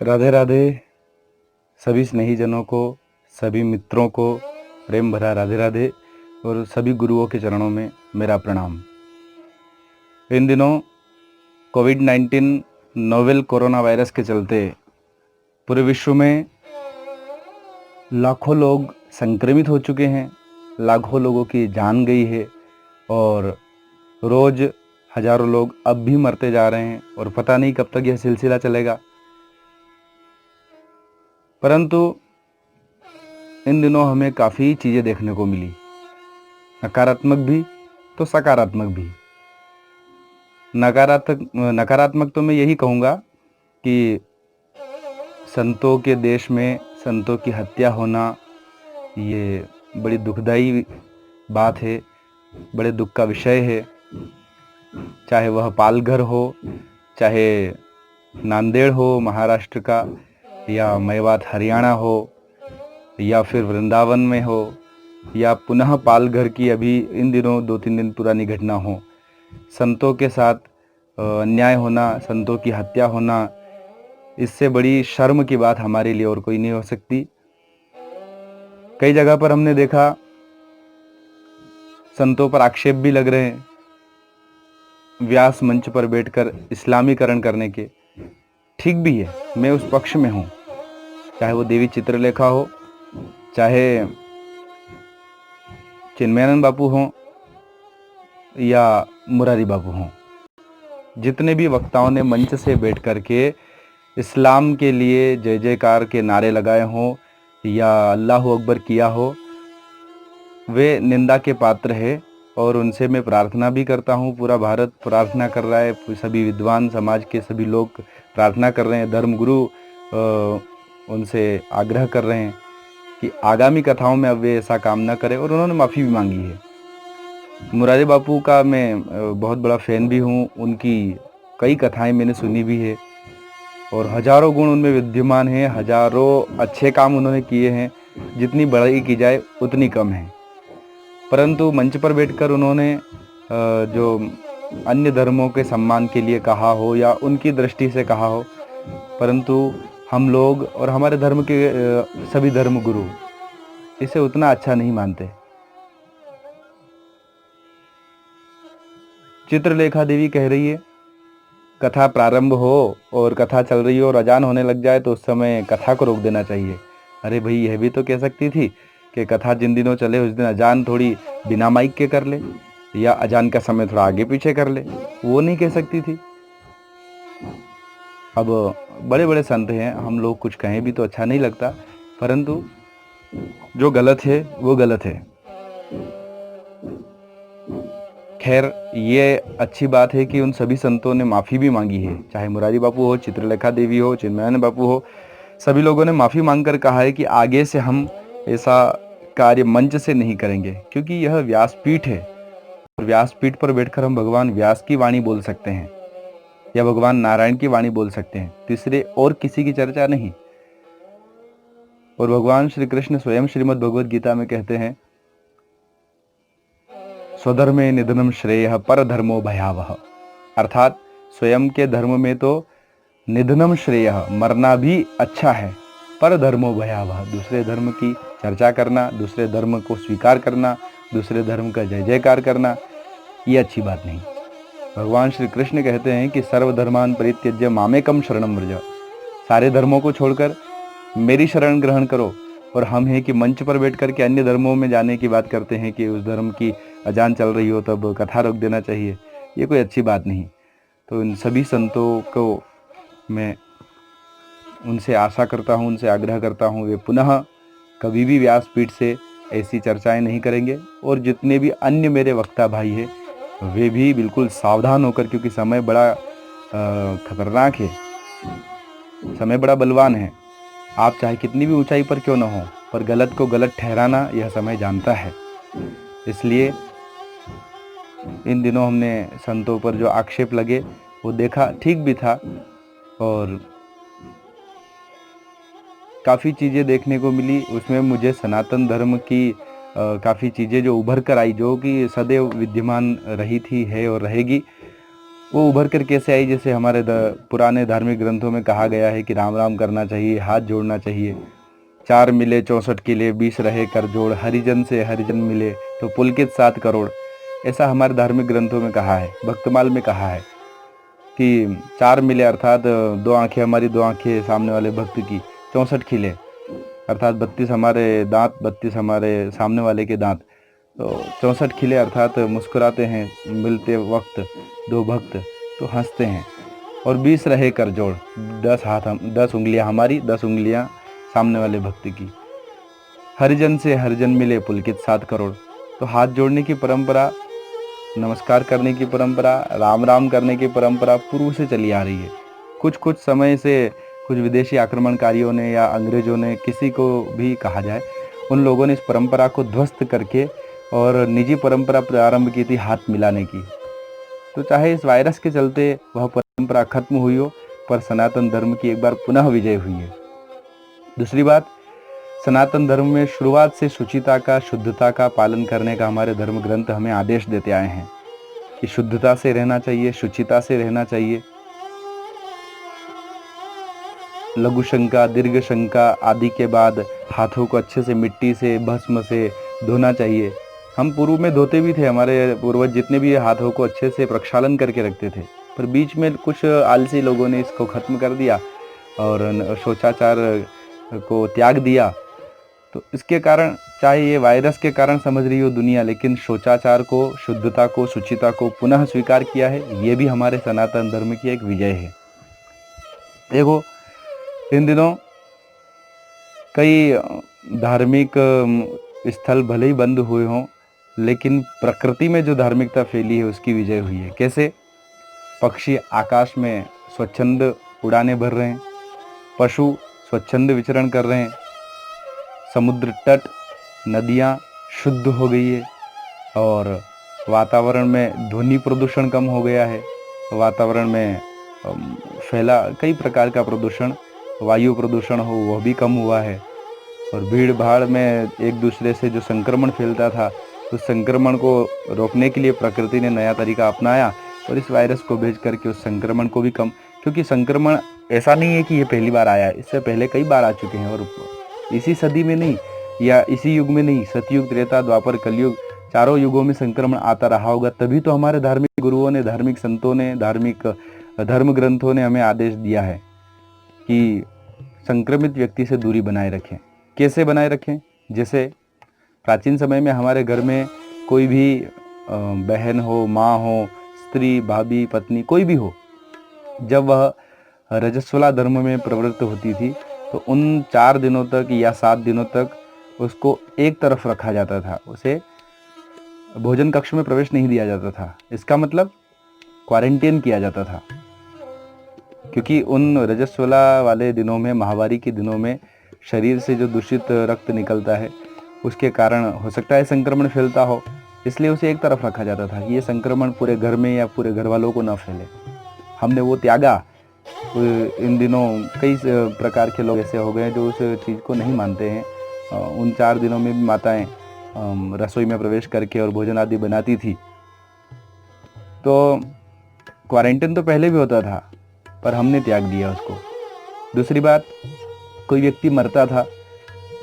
राधे राधे। सभी स्नेहीजनों को, सभी मित्रों को प्रेम भरा राधे राधे और सभी गुरुओं के चरणों में मेरा प्रणाम। इन दिनों कोविड-19 नोवेल कोरोना वायरस के चलते पूरे विश्व में लाखों लोग संक्रमित हो चुके हैं, लाखों लोगों की जान गई है और रोज़ हज़ारों लोग अब भी मरते जा रहे हैं और पता नहीं कब तक यह सिलसिला चलेगा। परंतु इन दिनों हमें काफ़ी चीज़ें देखने को मिली, नकारात्मक भी तो सकारात्मक भी। नकारात्मक तो मैं यही कहूँगा कि संतों के देश में संतों की हत्या होना ये बड़ी दुखदाई बात है, बड़े दुख का विषय है। चाहे वह पालघर हो, चाहे नांदेड़ हो महाराष्ट्र का, या मेवात हरियाणा हो, या फिर वृंदावन में हो, या पुनः पालघर की अभी इन दिनों 2-3 दिन पुरानी घटना हो। संतों के साथ अन्याय होना, संतों की हत्या होना, इससे बड़ी शर्म की बात हमारे लिए और कोई नहीं हो सकती। कई जगह पर हमने देखा संतों पर आक्षेप भी लग रहे हैं, व्यास मंच पर बैठकर इस्लामीकरण करने के। ठीक भी है, मैं उस पक्ष में हूँ, चाहे वो देवी चित्रलेखा हो, चाहे चिन्मयानंद बापू हों या मुरारी बापू हों। जितने भी वक्ताओं ने मंच से बैठ कर के इस्लाम के लिए जय जयकार के नारे लगाए हों या अल्लाह अकबर किया हो, वे निंदा के पात्र है और उनसे मैं प्रार्थना भी करता हूँ। पूरा भारत प्रार्थना कर रहा है, सभी विद्वान समाज के सभी लोग प्रार्थना कर रहे हैं, धर्मगुरु उनसे आग्रह कर रहे हैं कि आगामी कथाओं में अब वे ऐसा काम ना करें, और उन्होंने माफ़ी भी मांगी है। मुरारी बापू का मैं बहुत बड़ा फ़ैन भी हूँ, उनकी कई कथाएं मैंने सुनी भी है और हज़ारों गुण उनमें विद्यमान हैं, हज़ारों अच्छे काम उन्होंने किए हैं। जितनी बड़ाई की जाए उतनी कम है। परंतु मंच पर बैठकर उन्होंने जो अन्य धर्मों के सम्मान के लिए कहा हो या उनकी दृष्टि से कहा हो, परंतु हम लोग और हमारे धर्म के सभी धर्म गुरु इसे उतना अच्छा नहीं मानते। चित्रलेखा देवी कह रही है कथा प्रारंभ हो और कथा चल रही हो और अजान होने लग जाए तो उस समय कथा को रोक देना चाहिए। अरे भाई, यह भी तो कह सकती थी कि कथा जिन दिनों चले उस दिन अजान थोड़ी बिना माइक के कर ले या अजान का समय थोड़ा आगे पीछे कर ले, वो नहीं कह सकती थी। अब बड़े बड़े संत हैं, हम लोग कुछ कहें भी तो अच्छा नहीं लगता, परंतु जो गलत है वो गलत है। खैर, ये अच्छी बात है कि उन सभी संतों ने माफ़ी भी मांगी है, चाहे मुरारी बापू हो, चित्रलेखा देवी हो, चिन्मयानंद बापू हो, सभी लोगों ने माफ़ी मांगकर कहा है कि आगे से हम ऐसा कार्य मंच से नहीं करेंगे, क्योंकि यह व्यासपीठ है और व्यासपीठ पर बैठकर हम भगवान व्यास की वाणी बोल सकते हैं या भगवान नारायण की वाणी बोल सकते हैं, तीसरे और किसी की चर्चा नहीं। और भगवान श्री कृष्ण स्वयं श्रीमद् भगवद गीता में कहते हैं, स्वधर्मे निधनम श्रेयः पर धर्मो भयावह, अर्थात स्वयं के धर्म में तो निधनम श्रेयः, मरना भी अच्छा है, पर धर्मो भयावह, दूसरे धर्म की चर्चा करना, दूसरे धर्म को स्वीकार करना, दूसरे धर्म का जय जयकार करना, ये अच्छी बात नहीं। भगवान श्री कृष्ण कहते हैं कि सर्वधर्मान परित्यज्य मामेकम शरणम व्रज, सारे धर्मों को छोड़कर मेरी शरण ग्रहण करो। और हम हैं कि मंच पर बैठ कर के अन्य धर्मों में जाने की बात करते हैं कि उस धर्म की अजान चल रही हो तब कथा रोक देना चाहिए, ये कोई अच्छी बात नहीं। तो इन सभी संतों को मैं उनसे आशा करता हूँ, उनसे आग्रह करता हूँ, वे पुनः कभी भी व्यासपीठ से ऐसी चर्चाएं नहीं करेंगे। और जितने भी अन्य मेरे वक्ता भाई हैं वे भी बिल्कुल सावधान होकर, क्योंकि समय बड़ा खतरनाक है, समय बड़ा बलवान है। आप चाहे कितनी भी ऊंचाई पर क्यों न हो, पर गलत को गलत ठहराना यह समय जानता है। इसलिए इन दिनों हमने संतों पर जो आक्षेप लगे वो देखा, ठीक भी था, और काफ़ी चीज़ें देखने को मिली। उसमें मुझे सनातन धर्म की काफ़ी चीज़ें जो उभर कर आई, जो कि सदैव विद्यमान रही थी, है और रहेगी, वो उभर कर कैसे आई? जैसे हमारे पुराने धार्मिक ग्रंथों में कहा गया है कि राम राम करना चाहिए, हाथ जोड़ना चाहिए। 4 मिले 64 किले, 20 रहे कर जोड़, हरिजन से हरिजन मिले तो पुलकित 7 करोड़। ऐसा हमारे धार्मिक ग्रंथों में कहा है, भक्तमाल में कहा है कि 4 मिले अर्थात 2 आंखें हमारी, 2 आंखें सामने वाले भक्त की, 64 खिले अर्थात 32 हमारे दांत, 32 हमारे सामने वाले के दांत, तो 64 खिले अर्थात मुस्कुराते हैं मिलते वक्त 2 भक्त तो हंसते हैं। और 20 रहे कर जोड़, 10 हाथ 10 उंगलियां हमारी, 10 उंगलियां सामने वाले भक्त की। हरिजन से हरिजन मिले पुलकित 7 करोड़। तो हाथ जोड़ने की परंपरा, नमस्कार करने की परंपरा, राम राम करने की परंपरा पूर्व से चली आ रही है। कुछ समय से कुछ विदेशी आक्रमणकारियों ने या अंग्रेजों ने, किसी को भी कहा जाए, उन लोगों ने इस परंपरा को ध्वस्त करके और निजी परंपरा प्रारंभ की थी हाथ मिलाने की। तो चाहे इस वायरस के चलते वह परंपरा खत्म हुई हो, पर सनातन धर्म की एक बार पुनः विजय हुई है। दूसरी बात, सनातन धर्म में शुरुआत से शुचिता का, शुद्धता का पालन करने का हमारे धर्म ग्रंथ हमें आदेश देते आए हैं कि शुद्धता से रहना चाहिए, शुचिता से रहना चाहिए। लघु शंका, दीर्घ शंका आदि के बाद हाथों को अच्छे से मिट्टी से, भस्म से धोना चाहिए। हम पूर्व में धोते भी थे, हमारे पूर्वज जितने भी हाथों को अच्छे से प्रक्षालन करके रखते थे, पर बीच में कुछ आलसी लोगों ने इसको खत्म कर दिया और शौचाचार को त्याग दिया। तो इसके कारण, चाहे ये वायरस के कारण समझ रही हो दुनिया, लेकिन शौचाचार को, शुद्धता को, शुचिता को पुनः स्वीकार किया है। ये भी हमारे सनातन धर्म की एक विजय है। देखो, इन दिनों कई धार्मिक स्थल भले ही बंद हुए हों, लेकिन प्रकृति में जो धार्मिकता फैली है उसकी विजय हुई है। कैसे? पक्षी आकाश में स्वच्छंद उड़ाने भर रहे हैं, पशु स्वच्छंद विचरण कर रहे हैं, समुद्र तट, नदियाँ शुद्ध हो गई है, और वातावरण में ध्वनि प्रदूषण कम हो गया है। वातावरण में फैला कई प्रकार का प्रदूषण, वायु प्रदूषण हो वह भी कम हुआ है। और भीड़ भाड़ में एक दूसरे से जो संक्रमण फैलता था, उस संक्रमण को रोकने के लिए प्रकृति ने नया तरीका अपनाया और इस वायरस को भेज करके उस संक्रमण को भी कम, क्योंकि संक्रमण ऐसा नहीं है कि ये पहली बार आया है, इससे पहले कई बार आ चुके हैं। और इसी सदी में नहीं, या इसी युग में नहीं, सतयुग, त्रेता, द्वापर, कलयुग, चारों युगों में संक्रमण आता रहा होगा। तभी तो हमारे धार्मिक गुरुओं ने, धार्मिक संतों ने, धार्मिक धर्म ग्रंथों ने हमें आदेश दिया है कि संक्रमित व्यक्ति से दूरी बनाए रखें। कैसे बनाए रखें? जैसे प्राचीन समय में हमारे घर में कोई भी बहन हो, माँ हो, स्त्री, भाभी, पत्नी, कोई भी हो, जब वह रजस्वला धर्म में प्रवृत्त होती थी तो उन 4 दिनों तक या 7 दिनों तक उसको एक तरफ रखा जाता था, उसे भोजन कक्ष में प्रवेश नहीं दिया जाता था। इसका मतलब क्वारंटाइन किया जाता था, क्योंकि उन रजस्वला वाले दिनों में, माहवारी के दिनों में शरीर से जो दूषित रक्त निकलता है उसके कारण हो सकता है संक्रमण फैलता हो, इसलिए उसे एक तरफ रखा जाता था कि ये संक्रमण पूरे घर में या पूरे घर वालों को न फैले। हमने वो त्यागा। इन दिनों कई प्रकार के लोग ऐसे हो गए जो उस चीज़ को नहीं मानते हैं। उन 4 दिनों में भी माताएं रसोई में प्रवेश करके और भोजन आदि बनाती थी। तो क्वारंटाइन तो पहले भी होता था, पर हमने त्याग दिया उसको। दूसरी बात, कोई व्यक्ति मरता था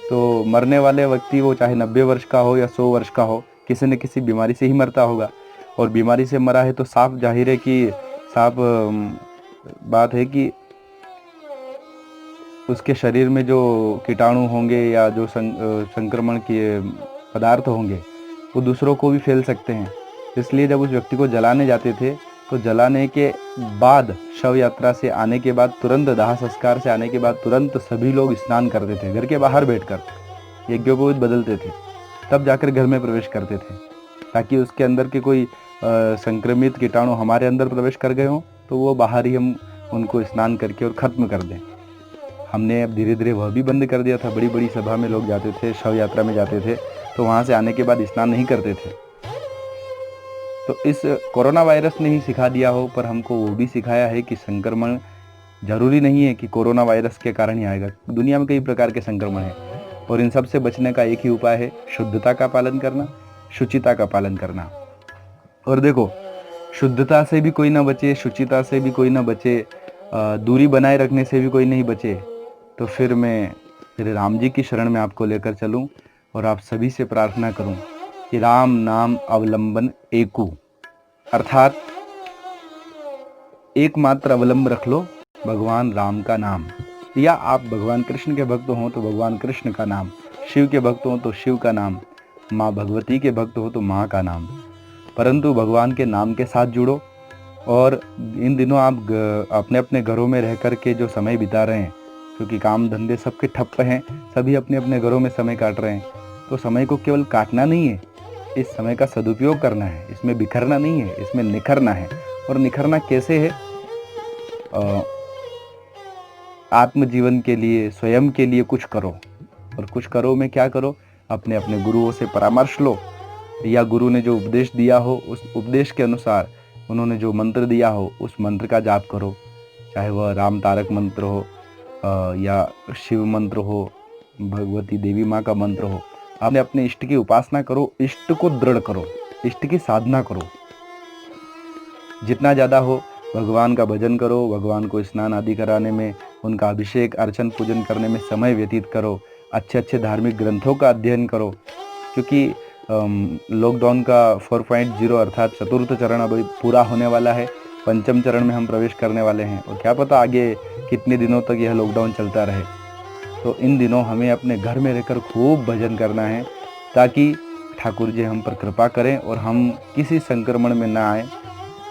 तो मरने वाले व्यक्ति, वो चाहे 90 वर्ष का हो या 100 वर्ष का हो, किसी न किसी बीमारी से ही मरता होगा। और बीमारी से मरा है तो साफ जाहिर है कि, साफ बात है कि उसके शरीर में जो कीटाणु होंगे या जो संक्रमण के पदार्थ होंगे वो दूसरों को भी फैल सकते हैं। इसलिए जब उस व्यक्ति को जलाने जाते थे तो जलाने के बाद, शव यात्रा से आने के बाद, तुरंत दाह संस्कार से आने के बाद तुरंत सभी लोग स्नान करते थे, घर के बाहर बैठकर यज्ञोपवीत बदलते थे, तब जाकर घर में प्रवेश करते थे, ताकि उसके अंदर के कोई संक्रमित कीटाणु हमारे अंदर प्रवेश कर गए हों तो वो बाहर ही हम उनको स्नान करके और ख़त्म कर दें। हमने अब धीरे धीरे वह भी बंद कर दिया था। बड़ी बड़ी सभा में लोग जाते थे, शव यात्रा में जाते थे, तो वहाँ से आने के बाद स्नान नहीं करते थे। तो इस कोरोना वायरस ने ही सिखा दिया हो, पर हमको वो भी सिखाया है कि संक्रमण जरूरी नहीं है कि कोरोना वायरस के कारण ही आएगा। दुनिया में कई प्रकार के संक्रमण हैं और इन सब से बचने का एक ही उपाय है, शुद्धता का पालन करना, शुचिता का पालन करना। और देखो, शुद्धता से भी कोई ना बचे, शुचिता से भी कोई ना बचे, दूरी बनाए रखने से भी कोई नहीं बचे, तो फिर मैं श्री राम जी की शरण में आपको लेकर चलूं और आप सभी से प्रार्थना करूं कि राम नाम अवलंबन एकू, अर्थात एकमात्र अवलंब रख लो भगवान राम का नाम, या आप भगवान कृष्ण के भक्त हो तो भगवान कृष्ण का नाम, शिव के भक्त हो तो शिव का नाम, माँ भगवती के भक्त हो तो माँ का नाम, परंतु भगवान के नाम के साथ जुड़ो। और इन दिनों आप अपने अपने घरों में रह कर के जो समय बिता रहे हैं, क्योंकि काम धंधे सबके ठप्प हैं, सभी अपने अपने घरों में समय काट रहे हैं, तो समय को केवल काटना नहीं है, इस समय का सदुपयोग करना है, इसमें बिखरना नहीं है, इसमें निखरना है। और निखरना कैसे है? आत्मजीवन के लिए, स्वयं के लिए कुछ करो। और कुछ करो में क्या करो? अपने अपने गुरुओं से परामर्श लो, या गुरु ने जो उपदेश दिया हो उस उपदेश के अनुसार उन्होंने जो मंत्र दिया हो उस मंत्र का जाप करो, चाहे वह राम तारक मंत्र हो या शिव मंत्र हो, भगवती देवी माँ का मंत्र हो। आपने अपने इष्ट की उपासना करो, इष्ट को दृढ़ करो, इष्ट की साधना करो, जितना ज़्यादा हो भगवान का भजन करो, भगवान को स्नान आदि कराने में, उनका अभिषेक अर्चन पूजन करने में समय व्यतीत करो, अच्छे अच्छे धार्मिक ग्रंथों का अध्ययन करो, क्योंकि लॉकडाउन का 4.0 अर्थात चतुर्थ चरण अभी पूरा होने वाला है, पंचम चरण में हम प्रवेश करने वाले हैं, और क्या पता आगे कितने दिनों तक यह लॉकडाउन चलता रहे। तो इन दिनों हमें अपने घर में रहकर खूब भजन करना है, ताकि ठाकुर जी हम पर कृपा करें और हम किसी संक्रमण में ना आए,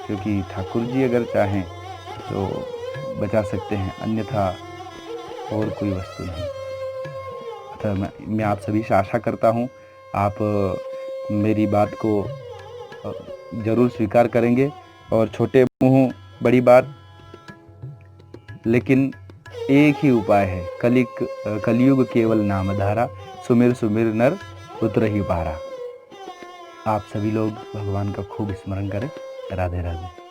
क्योंकि ठाकुर जी अगर चाहें तो बचा सकते हैं, अन्यथा और कोई वस्तु नहीं। अतः मैं आप सभी से आशा करता हूँ आप मेरी बात को ज़रूर स्वीकार करेंगे, और छोटे मुँह बड़ी बात, लेकिन एक ही उपाय है, कलयुग केवल नामधारा, सुमिर सुमिर नर उतर ही पारा। आप सभी लोग भगवान का खूब स्मरण करें। राधे राधे।